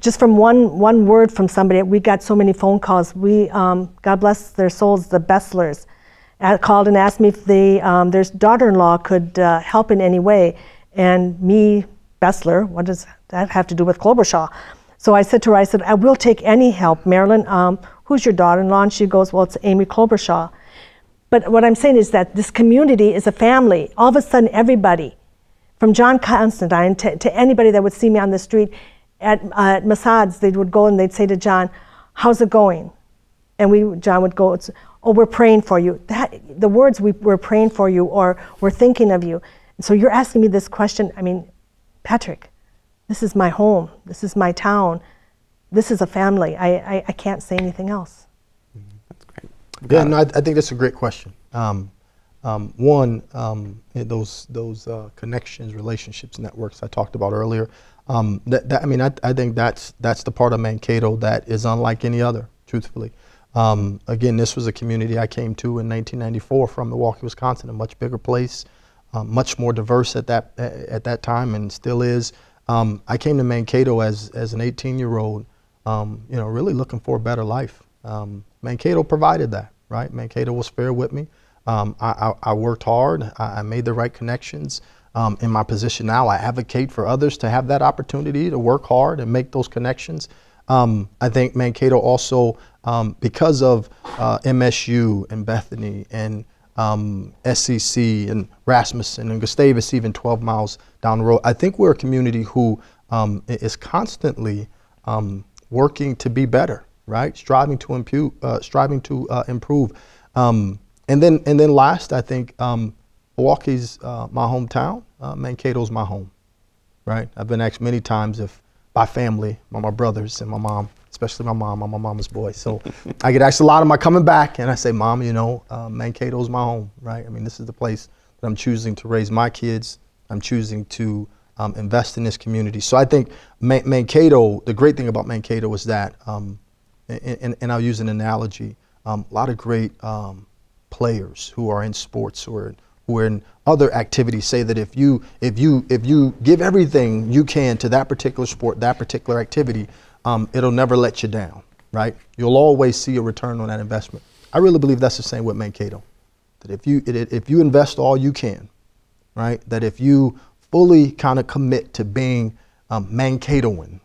Just from one word from somebody, we got so many phone calls. God bless their souls, the Besslers, called and asked me if their daughter-in-law could help in any way. And me, Bessler, what does that have to do with Klobuchar? So I said to her, I will take any help. Marilyn, who's your daughter-in-law? And she goes, well, it's Amy Klobuchar. But what I'm saying is that this community is a family. All of a sudden, everybody, from John Constantine to anybody that would see me on the street at Massad's, they would go and they'd say to John, how's it going? And John would go, oh, we're praying for you. The words, we're praying for you, or we're thinking of you. And so you're asking me this question. I mean, Patrick, this is my home. This is my town. This is a family. I can't say anything else. That's great. Yeah, no, I think that's a great question. Those connections, relationships, networks I talked about earlier. I think that's the part of Mankato that is unlike any other, truthfully. Again, this was a community I came to in 1994 from Milwaukee, Wisconsin, a much bigger place, much more diverse at that time, and still is. I came to Mankato as an 18-year-old, really looking for a better life. Mankato provided that, right? Mankato was fair with me. I worked hard. I made the right connections. In my position now, I advocate for others to have that opportunity to work hard and make those connections. I think Mankato also, because of MSU and Bethany and SEC and Rasmussen and Gustavus, even 12 miles down the road, I think we're a community who is constantly working to be better, right? Striving to improve. And then last, I think Milwaukee's my hometown. Mankato's my home, right? I've been asked many times if by family, my brothers and my mom, especially my mom, I'm my mama's boy. So I get asked a lot, am I coming back? And I say, Mom, you know, Mankato's my home, right? I mean, this is the place that I'm choosing to raise my kids. I'm choosing to invest in this community. So I think Mankato, the great thing about Mankato is that, and I'll use an analogy, a lot of great players who are in sports or who are in other activities say that if you give everything you can to that particular sport, that particular activity, it'll never let you down, right? You'll always see a return on that investment. I really believe that's the same with Mankato. That if you invest all you can, right? That if you fully kind of commit to being Mankatoan,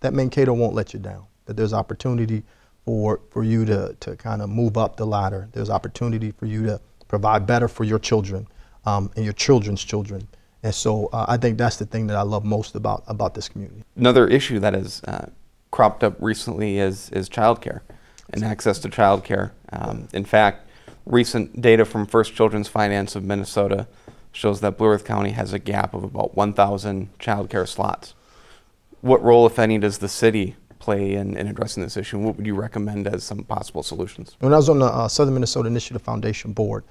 that Mankato won't let you down. That there's opportunity for you to kind of move up the ladder. There's opportunity for you to provide better for your children and your children's children. And so I think that's the thing that I love most about this community. Another issue that has cropped up recently is childcare and access to childcare. In fact, recent data from First Children's Finance of Minnesota shows that Blue Earth County has a gap of about 1,000 childcare slots. What role, if any, does the city play in addressing this issue? And what would you recommend as some possible solutions? When I was on the Southern Minnesota Initiative Foundation board,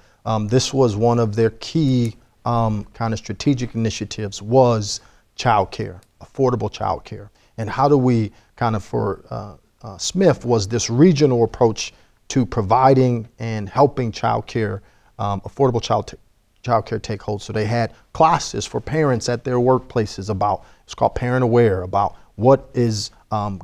this was one of their key kind of strategic initiatives was childcare, affordable childcare. And how do we kind of, for Smith, was this regional approach to providing and helping childcare, affordable childcare take hold. So they had classes for parents at their workplaces about, it's called Parent Aware, about what is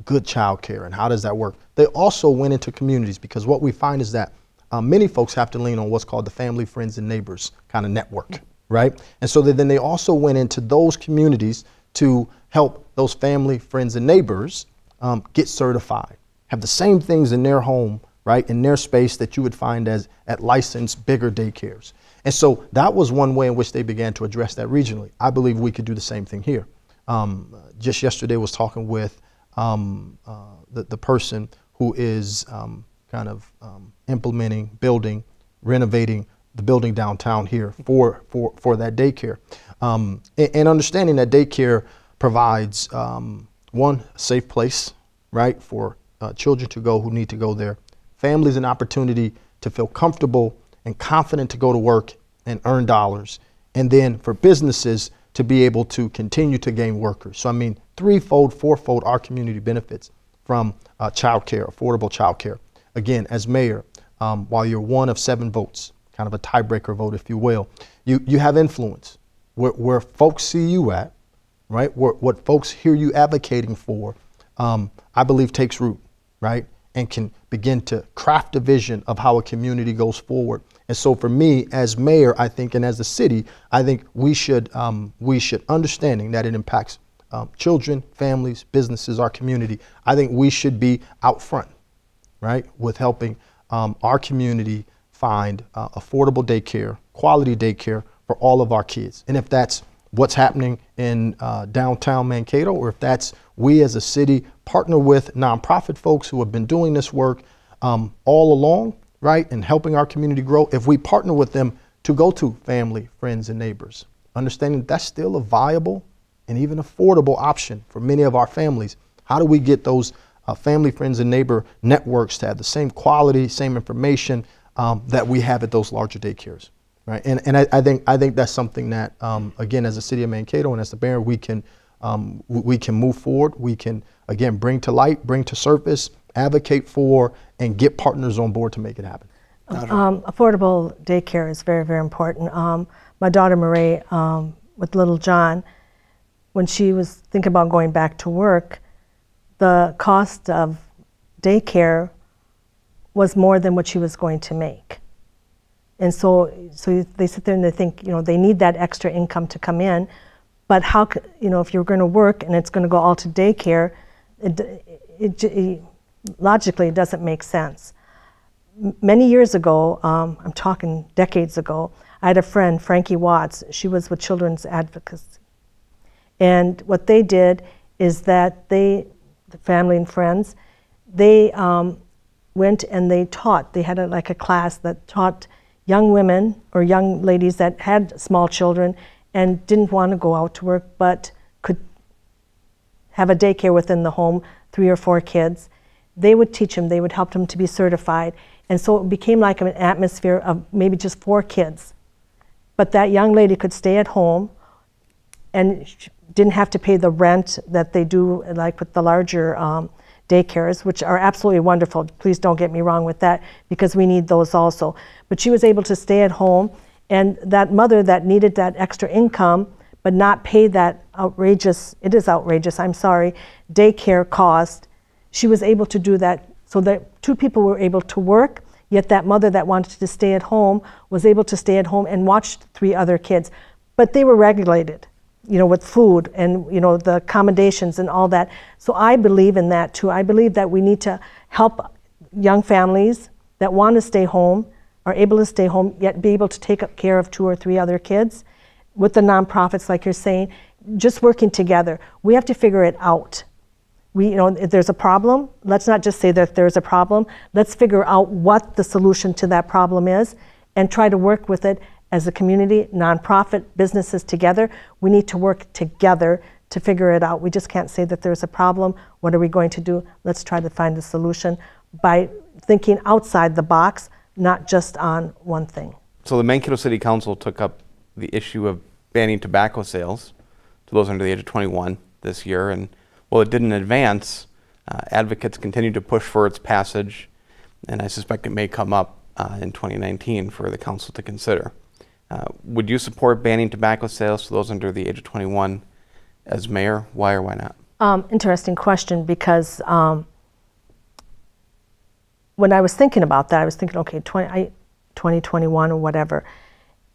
good childcare and how does that work. They also went into communities because what we find is that many folks have to lean on what's called the family, friends, and neighbors kind of network, right? And so then they also went into those communities to help those family, friends, and neighbors get certified, have the same things in their home, right, in their space that you would find at licensed bigger daycares. And so that was one way in which they began to address that regionally. I believe we could do the same thing here. Just yesterday was talking with the person who is kind of implementing, building, renovating the building downtown here for that daycare. And understanding that daycare provides, one, a safe place, right, for children to go who need to go there. Families an opportunity to feel comfortable and confident to go to work and earn dollars. And then for businesses to be able to continue to gain workers. So I mean, threefold, fourfold our community benefits from childcare, affordable childcare. Again, as mayor, while you're one of 7 votes, kind of a tiebreaker vote, if you will, you have influence. Where folks see you at, right? What folks hear you advocating for, I believe takes root, right? And can begin to craft a vision of how a community goes forward. And so for me as mayor, I think, and as the city, I think we should understanding that it impacts children, families, businesses, our community. I think we should be out front, right, with helping our community find affordable daycare, quality daycare for all of our kids. And if that's what's happening in downtown Mankato, or if that's we as a city partner with nonprofit folks who have been doing this work all along, right, and helping our community grow, if we partner with them to go to family, friends, and neighbors, understanding that's still a viable and even affordable option for many of our families. How do we get those family, friends, and neighbor networks to have the same quality, same information that we have at those larger daycares, right? And I think that's something that, again, as a city of Mankato and as the mayor, we can move forward. We can, again, bring to light, bring to surface, advocate for, and get partners on board to make it happen. Affordable daycare is very, very important. My daughter Marie, with little John, when she was thinking about going back to work, the cost of daycare was more than what she was going to make. And so they sit there and they think, you know, they need that extra income to come in, but how, you know, if you're going to work and it's going to go all to daycare, logically, it doesn't make sense. Many years ago, I'm talking decades ago, I had a friend, Frankie Watts. She was with Children's Advocacy. And what they did is that the family and friends, they went and they taught. They had like a class that taught young women or young ladies that had small children and didn't want to go out to work but could have a daycare within the home, 3 or 4 kids. They would teach them, they would help them to be certified. And so it became like an atmosphere of maybe just 4 kids. But that young lady could stay at home and didn't have to pay the rent that they do like with the larger daycares, which are absolutely wonderful. Please don't get me wrong with that, because we need those also. But she was able to stay at home, and that mother that needed that extra income but not pay that outrageous, it is outrageous, I'm sorry, daycare cost, she was able to do that so that 2 people were able to work, yet that mother that wanted to stay at home was able to stay at home and watch 3 other kids. But they were regulated, you know, with food and, you know, the accommodations and all that. So I believe in that too. I believe that we need to help young families that want to stay home, are able to stay home, yet be able to take care of 2 or 3 other kids. With the nonprofits, like you're saying, just working together. We have to figure it out. You know, if there's a problem, let's not just say that there's a problem. Let's figure out what the solution to that problem is and try to work with it as a community, nonprofit, businesses together. We need to work together to figure it out. We just can't say that there's a problem. What are we going to do? Let's try to find a solution by thinking outside the box, not just on one thing. So the Mankato City Council took up the issue of banning tobacco sales to those under the age of 21 this year, and while it didn't advance, advocates continue to push for its passage, and I suspect it may come up in 2019 for the council to consider. Would you support banning tobacco sales to those under the age of 21 as mayor? Why or why not? Interesting question, because when I was thinking about that, I was thinking, okay, 2021 or whatever.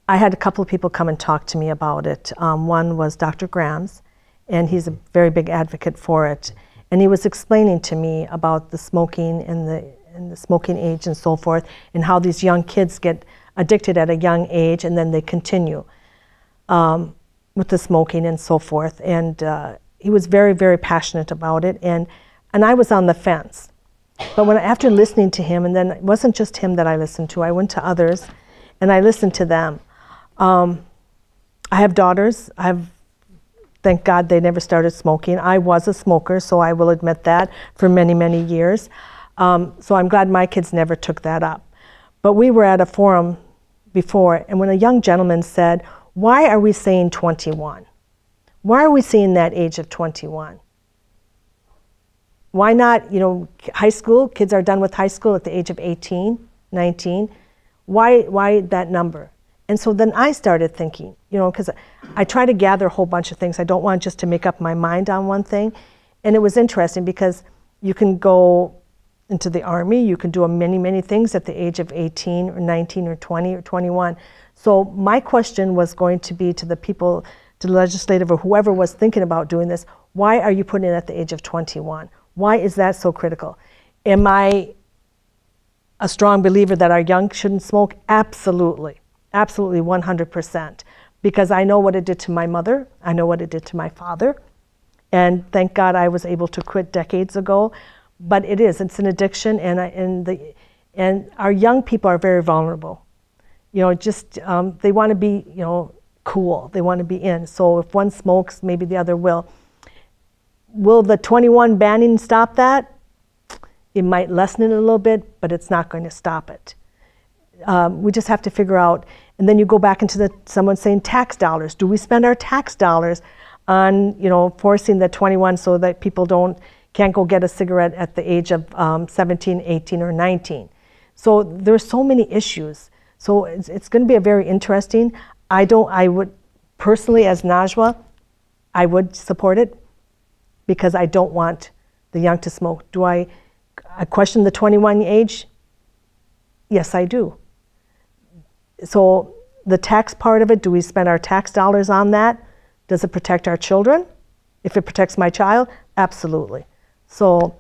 I had a couple of people come and talk to me about it. One was Dr. Grams, and he's a very big advocate for it. And he was explaining to me about the smoking and the smoking age and so forth, and how these young kids get addicted at a young age and then they continue with the smoking and so forth. And he was very, very passionate about it, and I was on the fence. But after listening to him, and then it wasn't just him that I listened to, I went to others and I listened to them. I have daughters. Thank God they never started smoking. I was a smoker, so I will admit that, for many, many years. So I'm glad my kids never took that up. But we were at a forum before, and when a young gentleman said, why are we saying 21? Why are we saying that age of 21? Why not, you know, high school? Kids are done with high school at the age of 18, 19. Why that number? And so then I started thinking, you know, because I try to gather a whole bunch of things. I don't want just to make up my mind on one thing. And it was interesting because you can go into the Army, you can do many, many things at the age of 18 or 19 or 20 or 21. So my question was going to be to the people, to the legislative or whoever was thinking about doing this, why are you putting it at the age of 21? Why is that so critical? Am I a strong believer that our young shouldn't smoke? Absolutely. Absolutely, 100%, because I know what it did to my mother, I know what it did to my father, and thank God I was able to quit decades ago. But it's an addiction, and our young people are very vulnerable. You know, just they want to be, you know, cool. They want to be in. So if one smokes, maybe the other will. Will the 21 banning stop that? It might lessen it a little bit, but it's not going to stop it. We just have to figure out, and then you go back into someone saying tax dollars. Do we spend our tax dollars on, you know, forcing the 21 so that people can't go get a cigarette at the age of 17, 18, or 19? So there's so many issues. So it's going to be a very interesting. I would personally, as Najwa, I would support it because I don't want the young to smoke. Do I question the 21 age? Yes, I do. So the tax part of it, do we spend our tax dollars on that? Does it protect our children? If it protects my child, absolutely. So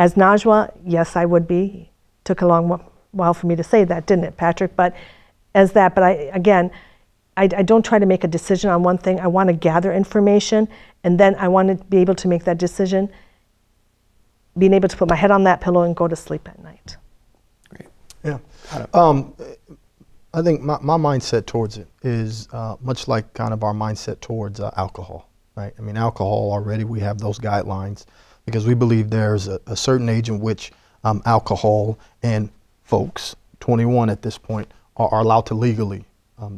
As Najwa, yes, I would be. Took a long while for me to say that, didn't it, Patrick? But as that, but I don't try to make a decision on one thing. I want to gather information, and then I want to be able to make that decision, being able to put my head on that pillow and go to sleep at night. Great. Yeah. I think my mindset towards it is much like kind of our mindset towards alcohol, right? I mean, alcohol already, we have those guidelines because we believe there's a certain age in which alcohol and folks, 21 at this point, are allowed to legally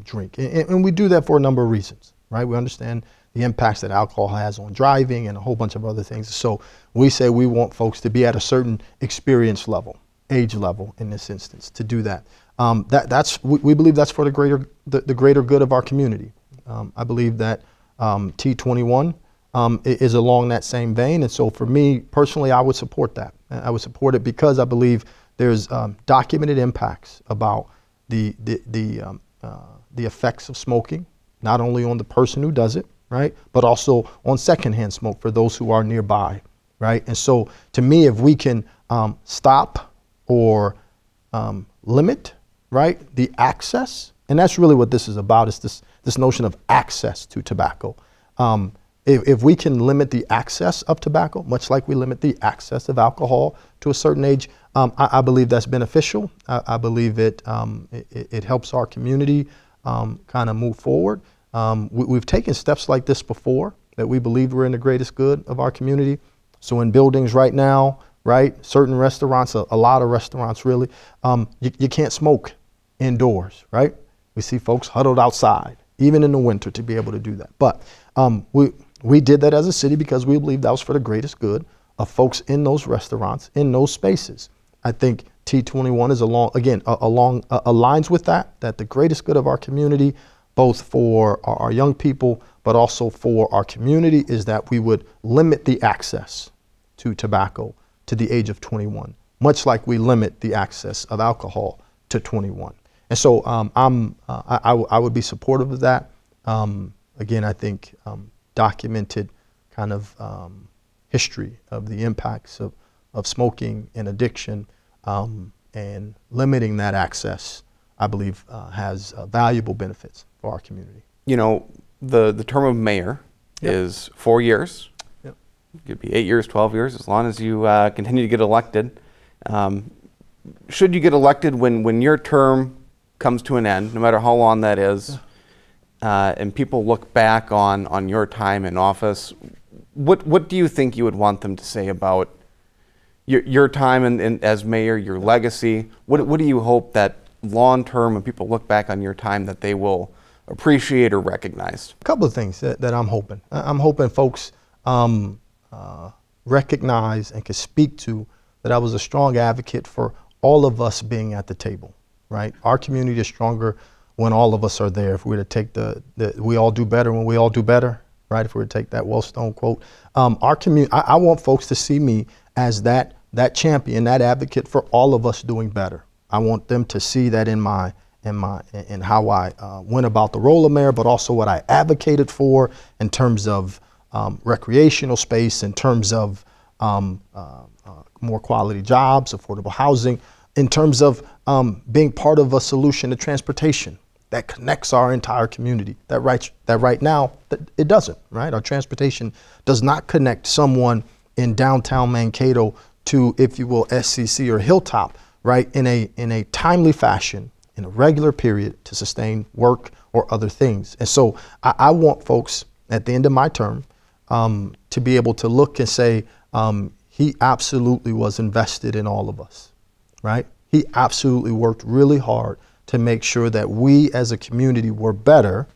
drink. And we do that for a number of reasons, right? We understand the impacts that alcohol has on driving and a whole bunch of other things. So we say we want folks to be at a certain experience level, age level in this instance, to do that. We believe that's for the greater good of our community. I believe that T21 is along that same vein, and so for me personally, I would support that. I would support it because I believe there's documented impacts about the effects of smoking, not only on the person who does it, right, but also on secondhand smoke for those who are nearby, right? And so to me, if we can stop or limit, right, the access, and that's really what this is about, is this notion of access to tobacco. If we can limit the access of tobacco, much like we limit the access of alcohol to a certain age, I believe that's beneficial. I believe it helps our community kind of move forward. We've taken steps like this before that we believed were in the greatest good of our community. So in buildings right now, right, certain restaurants, a lot of restaurants really, you can't smoke indoors, right? We see folks huddled outside, even in the winter, to be able to do that. But we did that as a city because we believed that was for the greatest good of folks in those restaurants, in those spaces. I think T21 is aligns with that the greatest good of our community, both for our young people, but also for our community, is that we would limit the access to tobacco to the age of 21, much like we limit the access of alcohol to 21. And so I would be supportive of that. Again, I think documented kind of history of the impacts of smoking and addiction and limiting that access, I believe, has valuable benefits for our community. You know, the term of mayor is 4 years. Yep. It could be 8 years, 12 years, as long as you continue to get elected. Should you get elected when your term comes to an end, no matter how long that is, and people look back on your time in office, what do you think you would want them to say about your time as mayor, your legacy? What do you hope that long term, when people look back on your time, that they will appreciate or recognize? A couple of things that I'm hoping. I'm hoping folks recognize and can speak to that I was a strong advocate for all of us being at the table, right? Our community is stronger when all of us are there. If we were to take we all do better when we all do better, right? If we were to take that Wellstone quote, our community, I want folks to see me as that champion, that advocate for all of us doing better. I want them to see that in how I went about the role of mayor, but also what I advocated for in terms of recreational space, in terms of more quality jobs, affordable housing, in terms of being part of a solution to transportation that connects our entire community. That right now it doesn't, right? Our transportation does not connect someone in downtown Mankato to, if you will, SCC or Hilltop, right, in a timely fashion, in a regular period, to sustain work or other things. And so I want folks at the end of my term to be able to look and say, he absolutely was invested in all of us, right? He absolutely worked really hard to make sure that we as a community were better,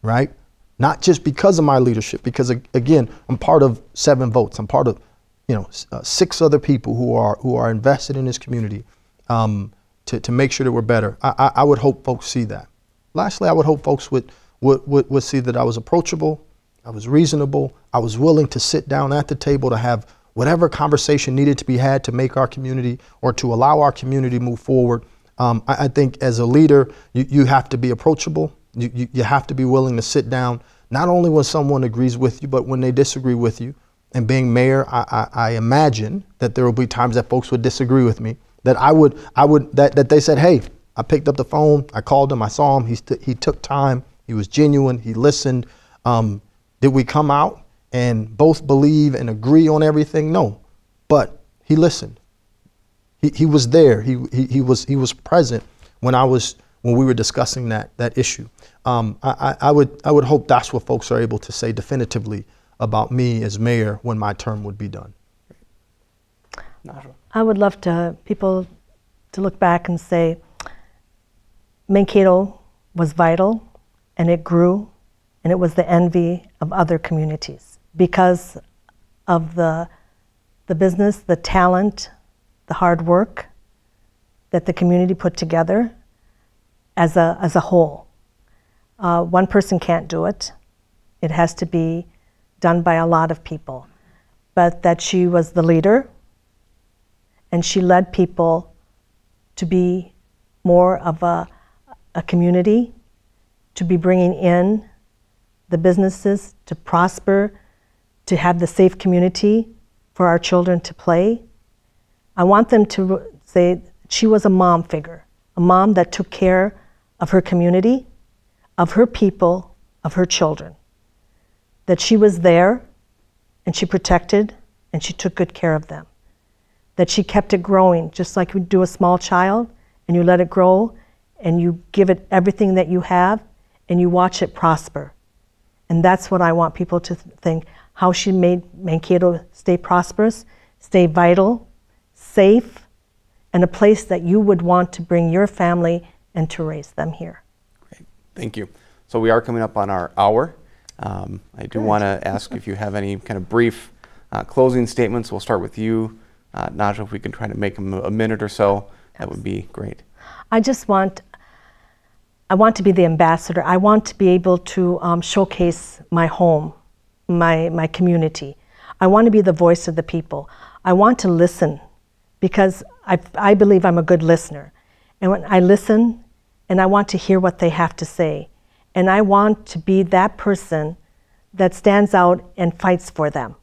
right? Not just because of my leadership, because again, I'm part of 7 votes. I'm part of 6 other people who are invested in this community to make sure that we're better. I would hope folks see that. Lastly, I would hope folks would see that I was approachable, I was reasonable, I was willing to sit down at the table to have whatever conversation needed to be had to make our community or to allow our community move forward. I think as a leader, you have to be approachable. You have to be willing to sit down, not only when someone agrees with you, but when they disagree with you, And being mayor, I imagine that there will be times that folks would disagree with me, that they said, hey, I picked up the phone, I called him, I saw him, he took time, he was genuine, he listened. Did we come out and both believe and agree on everything? No, but he listened. He was there. He was present when we were discussing that issue. I would hope that's what folks are able to say definitively about me as mayor when my term would be done. Najwa. I would love people to look back and say, Mankato was vital, and it grew, and it was the envy of other communities because of the business, the talent, the hard work that the community put together as a whole. One person can't do it. It has to be done by a lot of people. But that she was the leader, and she led people to be more of a community, to be bringing in the businesses, to prosper, to have the safe community for our children to play. I want them to say she was a mom figure, a mom that took care of her community, of her people, of her children. That she was there, and she protected, and she took good care of them. That she kept it growing, just like you do a small child, and you let it grow, and you give it everything that you have, and you watch it prosper. And that's what I want people to think, how she made Mankato stay prosperous, stay vital, safe, and a place that you would want to bring your family and to raise them here. Great, thank you. So we are coming up on our hour. I do want to ask if you have any kind of brief closing statements. We'll start with you, Najwa. If we can try to make them a minute or so, that would be great. I want to be the ambassador. I want to be able to showcase my home, my community. I want to be the voice of the people. I want to listen because I believe I'm a good listener. And when I listen, and I want to hear what they have to say. And I want to be that person that stands out and fights for them.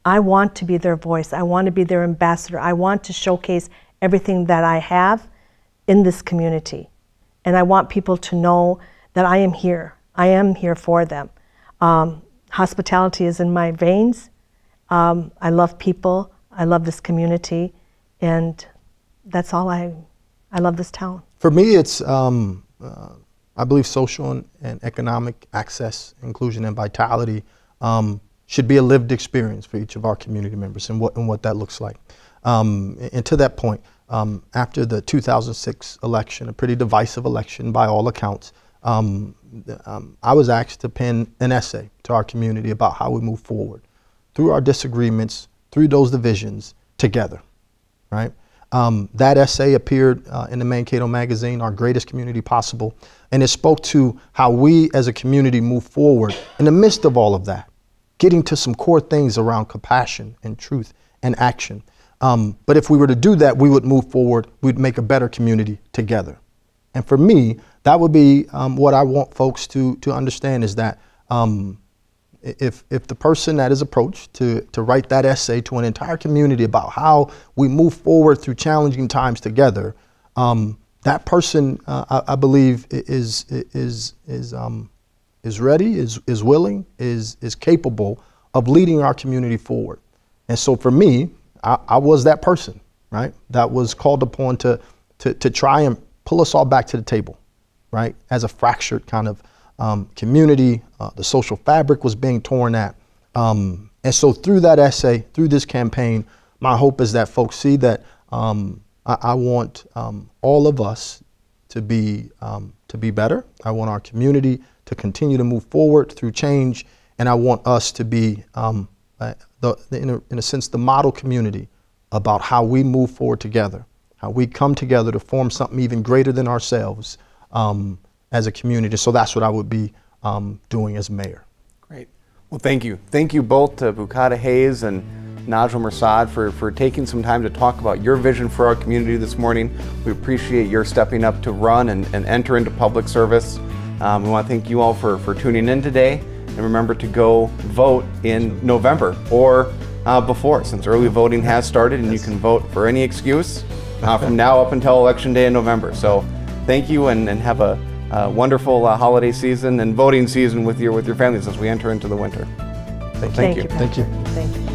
I want to be their voice. I want to be their ambassador. I want to showcase everything that I have in this community. And I want people to know that I am here. I am here for them. Hospitality is in my veins. I love people. I love this community. And that's all I love this town. For me, it's, I believe social and economic access, inclusion, and vitality should be a lived experience for each of our community members and what that looks like. And to that point, after the 2006 election, a pretty divisive election by all accounts, I was asked to pen an essay to our community about how we move forward through our disagreements, through those divisions, together, right? That essay appeared in the Mankato magazine, Our Greatest Community Possible, and it spoke to how we as a community move forward in the midst of all of that, getting to some core things around compassion and truth and action. But if we were to do that, we would move forward, we'd make a better community together. And for me, that would be what I want folks to understand is that if the person that is approached to write that essay to an entire community about how we move forward through challenging times together, that person, I believe, is ready, is willing, is capable of leading our community forward. And so for me, I was that person, right? That was called upon to try and pull us all back to the table, right? As a fractured kind of community, the social fabric was being torn at. And so through that essay, through this campaign, my hope is that folks see that I want all of us to be better. I want our community to continue to move forward through change, and I want us to be, in a sense, the model community about how we move forward together, how we come together to form something even greater than ourselves as a community. So that's what I would be doing as mayor. Great. Well, thank you. Thank you both to Bukata Hayes and Najwa Massad for taking some time to talk about your vision for our community this morning. We appreciate your stepping up to run and enter into public service. We want to thank you all for tuning in today. And remember to go vote in November or before, since early voting has started, and you can vote for any excuse from now up until Election Day in November. So thank you, and have a wonderful holiday season and voting season with your families as we enter into the winter. Thank you. Thank you. Thank you. Thank you.